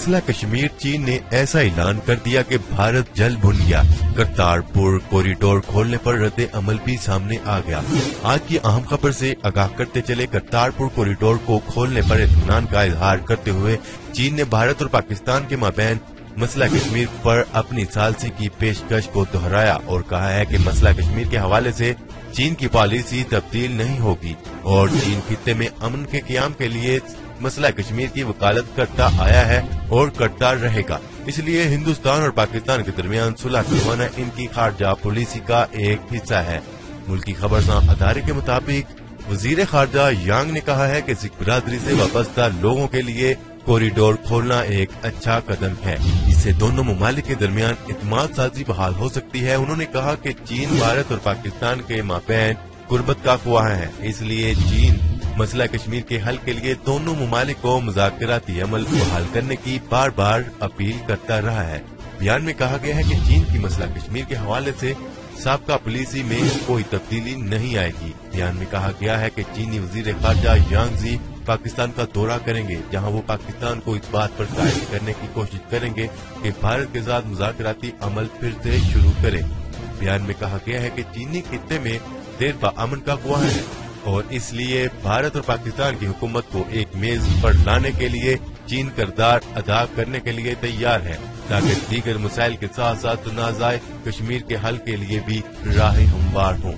मसला कश्मीर, चीन ने ऐसा ऐलान कर दिया कि भारत जल भुन गया। करतारपुर कॉरिडोर खोलने पर रद्द अमल भी सामने आ गया। आज की अहम खबर से आगाह करते चले, करतारपुर कॉरिडोर को खोलने पर इत्मीनान का इजहार करते हुए चीन ने भारत और पाकिस्तान के माबैन मसला कश्मीर पर अपनी सालसी की पेशकश को दोहराया और कहा है कि मसला कश्मीर के हवाले से चीन की पॉलिसी तब्दील नहीं होगी और चीन खित्ते में अमन के क़याम के लिए मसला कश्मीर की वकालत करता आया है और करता रहेगा। इसलिए हिंदुस्तान और पाकिस्तान के दरमियान सुलह करवाना इनकी खारजा पॉलिसी का एक हिस्सा है। मुल्की खबरसां अदारे के मुताबिक वजीर खारजा यांग ने कहा है कि सिख बिरादरी से वाबस्ता लोगों के लिए कॉरिडोर खोलना एक अच्छा कदम है। इससे दोनों ममालिक के दरमियान इत्मीनान साजी बहाल हो सकती है। उन्होंने कहा कि चीन भारत और पाकिस्तान के माबैन कुर्बत का ख्वाह है, इसलिए चीन मसला कश्मीर के हल के लिए दोनों ममालिक को मुज़ाकराती अमल बहाल करने की बार बार अपील करता रहा है। बयान में कहा गया है कि चीन की मसला कश्मीर के हवाले से साबका पॉलिसी में कोई तब्दीली नहीं आएगी। बयान में कहा गया है कि चीनी वजीर खारजा यांग ज़ी पाकिस्तान का दौरा करेंगे, जहां वो पाकिस्तान को इस बात पर कायल करने की कोशिश करेंगे कि भारत के साथ मुज़ाकराती अमल फिर से शुरू करे। बयान में कहा गया है कि चीनी खित्ते में देर बा अमन का ख्वाह है और इसलिए भारत और पाकिस्तान की हुकूमत को एक मेज पर लाने के लिए चीन किरदार अदा करने के लिए तैयार है, ताकि दीगर मसाइल के साथ साथ तनाज़ाए कश्मीर के हल के लिए भी राहें हमवार हों।